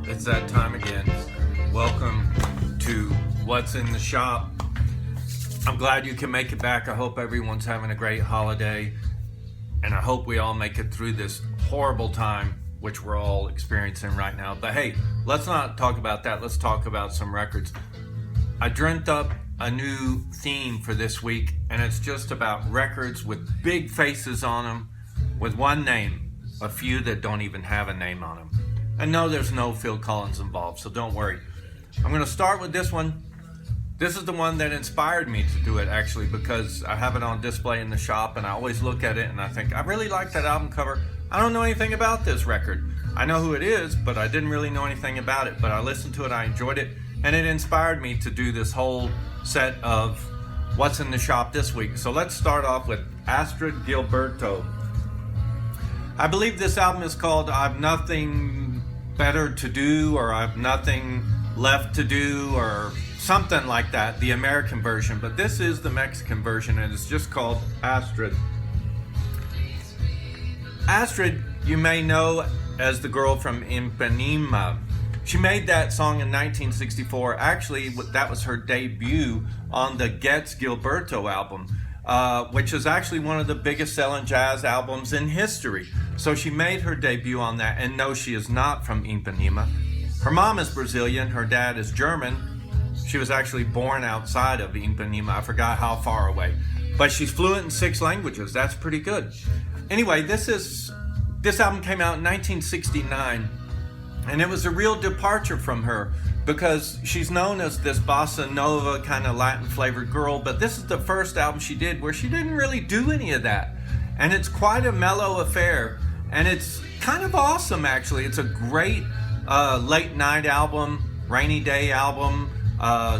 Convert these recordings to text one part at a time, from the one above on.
It's that time again. Welcome to What's in the Shop. I'm glad you can make it back. I hope everyone's having a great holiday, and I hope we all make it through this horrible time which we're all experiencing right now. But hey, let's not talk about that. Let's talk about some records. I dreamt up a new theme for this week, and it's just about records with big faces on them with one name, a few that don't even have a name on them. And no, there's no Phil Collins involved, so don't worry. I'm going to start with this one. This is the one that inspired me to do it, actually, because I have it on display in the shop, and I always look at it and I think, I really like that album cover. I don't know anything about this record. I know who it is, but I didn't really know anything about it. But I listened to it, I enjoyed it, and it inspired me to do this whole set of What's in the Shop this week. So let's start off with Astrud Gilberto. I believe this album is called I've Nothing Better to Do, or I've Nothing Left to Do, or something like that, the American version. But this is the Mexican version, and it's just called Astrud. Astrud, you may know as the girl from Ipanema. She made that song in 1964. Actually, that was her debut on the Gets Gilberto album, which is actually one of the biggest selling jazz albums in history. So she made her debut on that, and no, she is not from Ipanema. Her mom is Brazilian, her dad is German. She was actually born outside of Ipanema. I forgot how far away. But she's fluent in 6 languages. That's pretty good. Anyway, this album came out in 1969, and it was a real departure from her because she's known as this bossa nova kind of Latin flavored girl, but this is the first album she did where she didn't really do any of that. And it's quite a mellow affair, and it's kind of awesome, actually. It's a great late night album, rainy day album,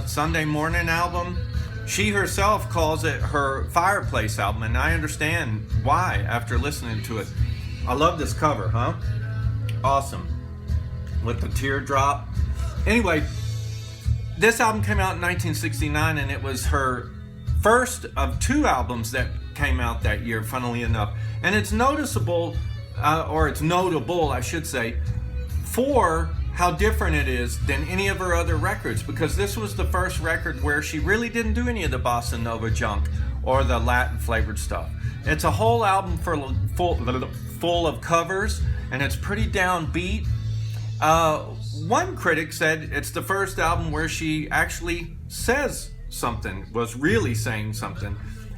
Sunday morning album. She herself calls it her fireplace album, and I understand why after listening to it. I love this cover, huh? Awesome. With the teardrop. Anyway, this album came out in 1969, and it was her first of 2 albums that came out that year, funnily enough. And it's noticeable, or it's notable, I should say, for how different it is than any of her other records, because this was the first record where she really didn't do any of the bossa nova junk or the Latin flavored stuff. It's a whole album full of covers, and it's pretty downbeat. One critic said it's the first album where she actually says something, was really saying something,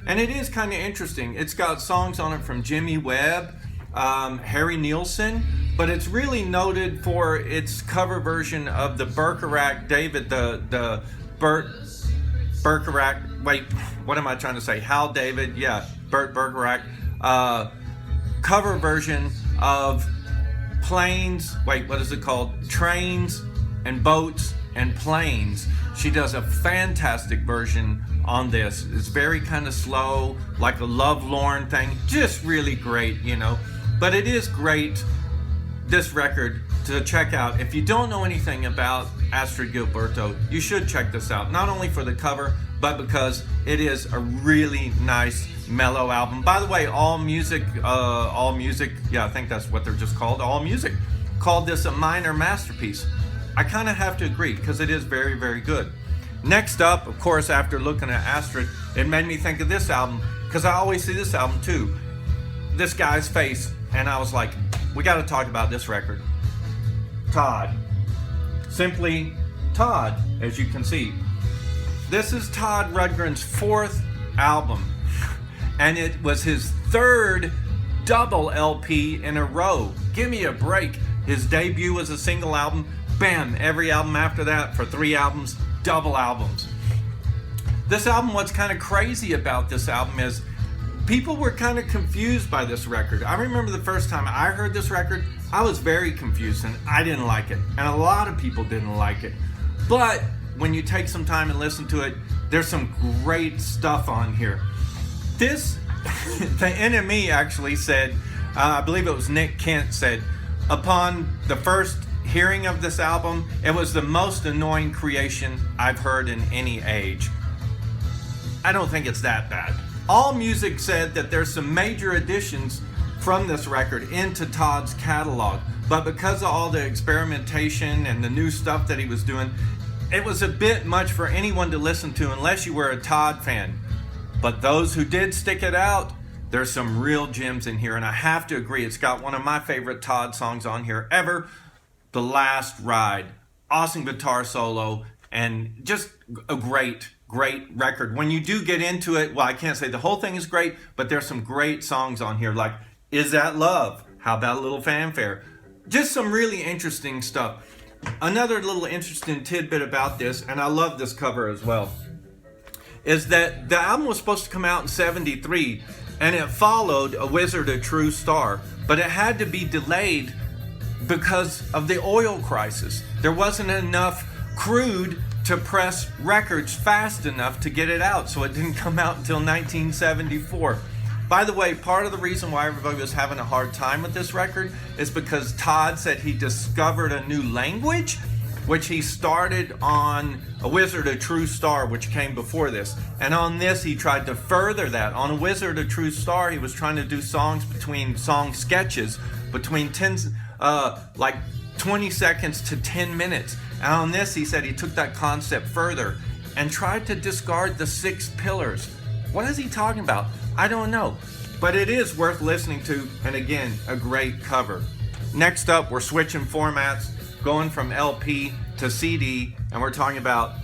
and it is kind of interesting. It's got songs on it from Jimmy Webb, Harry Nilsson, but it's really noted for its cover version of the Bergerac David, the Burt Bergerac, wait, what am I trying to say? Hal David, yeah, Burt Bergerac, cover version of Planes, wait, what is it called? Trains and Boats and Planes. She does a fantastic version on this. It's very kind of slow, like a lovelorn thing, just really great, you know. But it is great, this record, to check out. If you don't know anything about Astrud Gilberto, you should check this out. Not only for the cover, but because it is a really nice, mellow album. By the way, All Music, yeah, I think that's what they're just called, All Music, called this a minor masterpiece. I kind of have to agree, because it is very, very good. Next up, of course, after looking at Astrud, it made me think of this album, because I always see this album too. This guy's face, and I was like, we got to talk about this record. Todd. Simply Todd, as you can see. This is Todd Rundgren's 4th album, and it was his 3rd double LP in a row. Give me a break. His debut was a single album. Bam, every album after that for 3 albums, double albums. This album, what's kind of crazy about this album is people were kind of confused by this record. I remember the first time I heard this record, I was very confused and I didn't like it. And a lot of people didn't like it. But when you take some time and listen to it, there's some great stuff on here. This, the NME actually said, I believe it was Nick Kent said, upon the first hearing of this album, it was the most annoying creation I've heard in any age. I don't think it's that bad. All Music said that there's some major additions from this record into Todd's catalog, but because of all the experimentation and the new stuff that he was doing, it was a bit much for anyone to listen to unless you were a Todd fan. But those who did stick it out, there's some real gems in here, and I have to agree, it's got one of my favorite Todd songs on here ever, The Last Ride. Awesome guitar solo, and just a great record. When you do get into it, well, I can't say the whole thing is great, but there's some great songs on here, like Is That Love? How About a Little Fanfare? Just some really interesting stuff. Another little interesting tidbit about this, and I love this cover as well, is that the album was supposed to come out in 73, and it followed A Wizard, a True Star, but it had to be delayed because of the oil crisis. There wasn't enough crude to press records fast enough to get it out, so it didn't come out until 1974. By the way, part of the reason why everybody was having a hard time with this record is because Todd said he discovered a new language, which he started on A Wizard, a True Star, which came before this. And on this, he tried to further that. On A Wizard, a True Star, he was trying to do song sketches between 20 seconds to 10 minutes. And on this, he said he took that concept further and tried to discard the 6 pillars. What is he talking about? I don't know. But it is worth listening to, and again, a great cover. Next up, we're switching formats, going from LP to CD, and we're talking about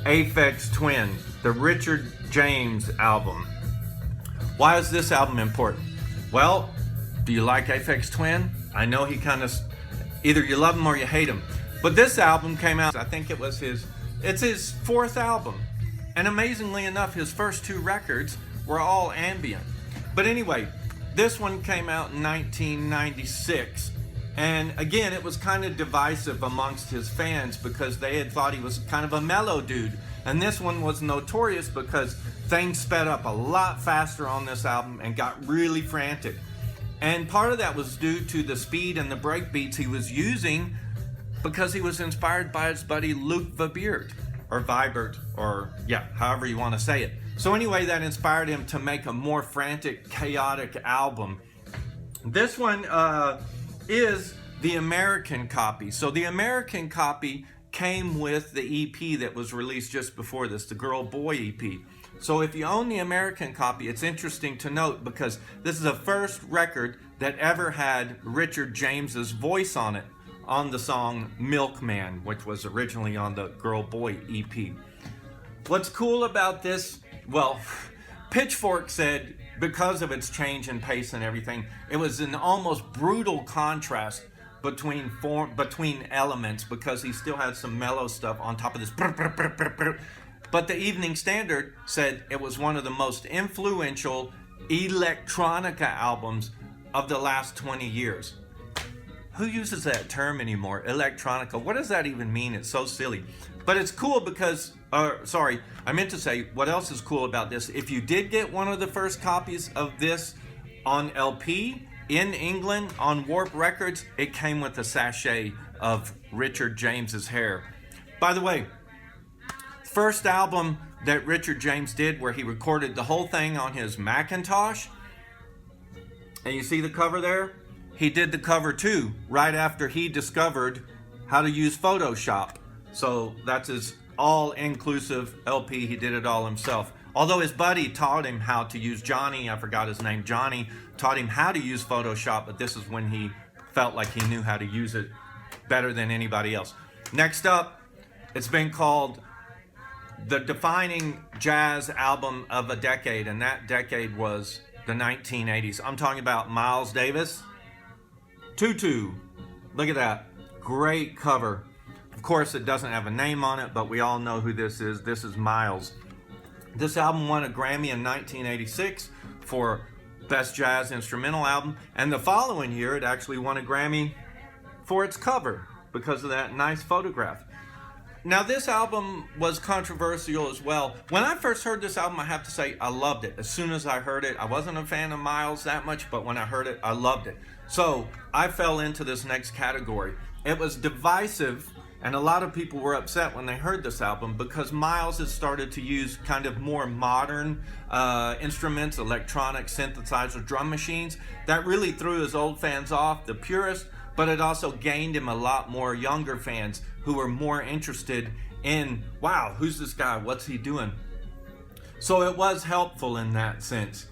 Aphex Twin, the Richard James album. Why is this album important? Well, do you like Aphex Twin? I know he kind of, either you love him or you hate him. But this album came out, I think it's his 4th album. And amazingly enough, his first 2 records were all ambient. But anyway, this one came out in 1996. And again, it was kind of divisive amongst his fans because they had thought he was kind of a mellow dude. And this one was notorious because things sped up a lot faster on this album and got really frantic. And part of that was due to the speed and the break beats he was using because he was inspired by his buddy Luke Vibert, or Vibert, or yeah, however you want to say it. So anyway, that inspired him to make a more frantic, chaotic album. This one is the American copy. So the American copy came with the EP that was released just before this, the Girl Boy EP. So if you own the American copy, it's interesting to note because this is the first record that ever had Richard James's voice on it, on the song Milkman, which was originally on the Girl Boy EP. What's cool about this, well, Pitchfork said because of its change in pace and everything, it was an almost brutal contrast between elements because he still had some mellow stuff on top of this. But the Evening Standard said it was one of the most influential electronica albums of the last 20 years. Who uses that term anymore? Electronica. What does that even mean? It's so silly. But it's cool because, I meant to say, what else is cool about this? If you did get one of the first copies of this on LP in England on Warp Records, it came with a sachet of Richard James's hair. By the way, first album that Richard James did where he recorded the whole thing on his Macintosh, and you see the cover there? He did the cover too, right after he discovered how to use Photoshop. So that's his all-inclusive LP. He did it all himself. Although his buddy taught him how to use, Johnny, I forgot his name, Johnny, taught him how to use Photoshop, but this is when he felt like he knew how to use it better than anybody else. Next up, it's been called the defining jazz album of a decade, and that decade was the 1980s. I'm talking about Miles Davis. Tutu. Look at that. Great cover. Of course, it doesn't have a name on it, but we all know who this is. This is Miles. This album won a Grammy in 1986 for Best Jazz Instrumental Album, and the following year it actually won a Grammy for its cover because of that nice photograph. Now, this album was controversial as well. When I first heard this album, I have to say I loved it. As soon as I heard it, I wasn't a fan of Miles that much, but when I heard it, I loved it. So I fell into this next category. It was divisive And a lot of people were upset when they heard this album because Miles has started to use kind of more modern instruments, electronic synthesizer, drum machines. That really threw his old fans off, the purists, but it also gained him a lot more younger fans who were more interested in, wow, who's this guy? What's he doing? So it was helpful in that sense.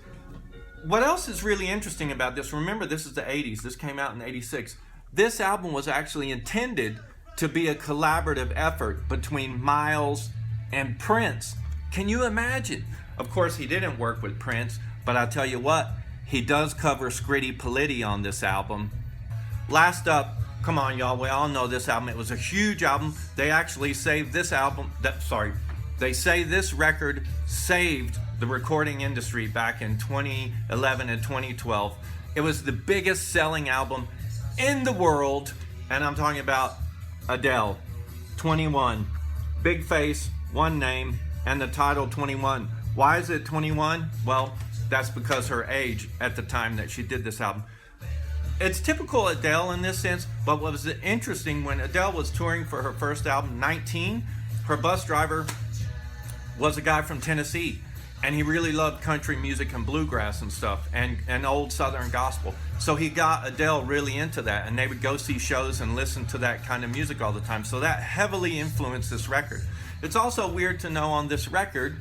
What else is really interesting about this? Remember, this is the 80s. This came out in 86. This album was actually intended to be a collaborative effort between Miles and Prince. Can you imagine? Of course, he didn't work with Prince, but I tell you what, he does cover Scritti Politti on this album. Last up, come on y'all, we all know this album. It was a huge album. They actually saved this album, they say this record saved the recording industry back in 2011 and 2012. It was the biggest selling album in the world, and I'm talking about Adele, 21. Big face, one name, and the title 21. Why is it 21? Well, that's because her age at the time that she did this album. It's typical Adele in this sense, but what was interesting, when Adele was touring for her first album, 19, her bus driver was a guy from Tennessee, and he really loved country music and bluegrass and stuff, and old Southern gospel. So he got Adele really into that, and they would go see shows and listen to that kind of music all the time. So that heavily influenced this record. It's also weird to know on this record,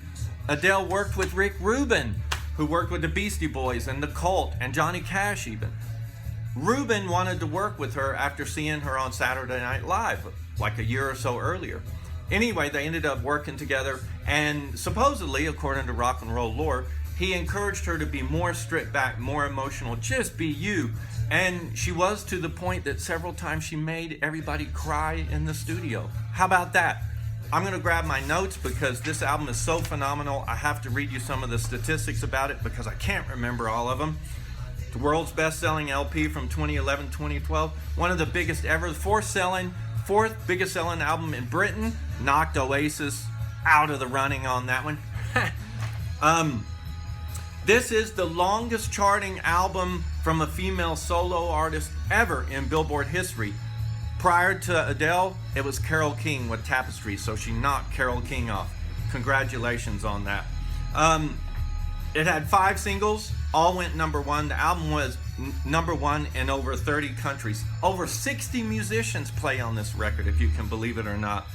Adele worked with Rick Rubin, who worked with the Beastie Boys and the Cult and Johnny Cash even. Rubin wanted to work with her after seeing her on Saturday Night Live, like a year or so earlier. Anyway, they ended up working together, and supposedly, according to rock and roll lore, he encouraged her to be more stripped back, more emotional, just be you. And she was, to the point that several times she made everybody cry in the studio. How about that? I'm going to grab my notes because this album is so phenomenal. I have to read you some of the statistics about it because I can't remember all of them. The world's best-selling LP from 2011-2012, one of the biggest ever, fourth biggest selling album in Britain, knocked Oasis out of the running on that one. This is the longest charting album from a female solo artist ever in Billboard history. Prior to Adele, it was Carole King with Tapestry, so she knocked Carole King off. Congratulations on that. It had 5 singles, all went number 1. The album was number 1 in over 30 countries. Over 60 musicians play on this record, if you can believe it or not.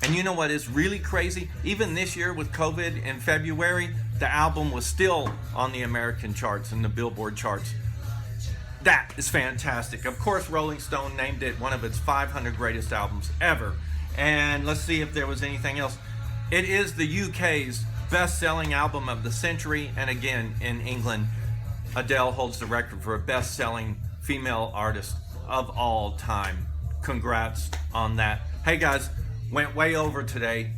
And you know what is really crazy? Even this year with COVID in February, the album was still on the American charts and the Billboard charts. That is fantastic. Of course, Rolling Stone named it one of its 500 greatest albums ever. And let's see if there was anything else. It is the UK's best-selling album of the century, and again, in England, Adele holds the record for a best-selling female artist of all time. Congrats on that. Hey guys, went way over today.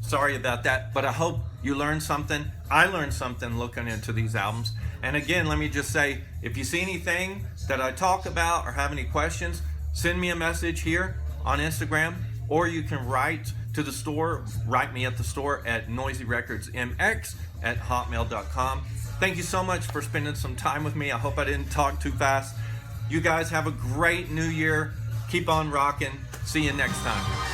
Sorry about that, but I hope you learned something. I learned something looking into these albums. And again, let me just say, if you see anything that I talk about or have any questions, send me a message here on Instagram, or you can write to the store, write me at the store at noisyrecordsmx@hotmail.com. Thank you so much for spending some time with me. I hope I didn't talk too fast. You guys have a great new year. Keep on rocking. See you next time.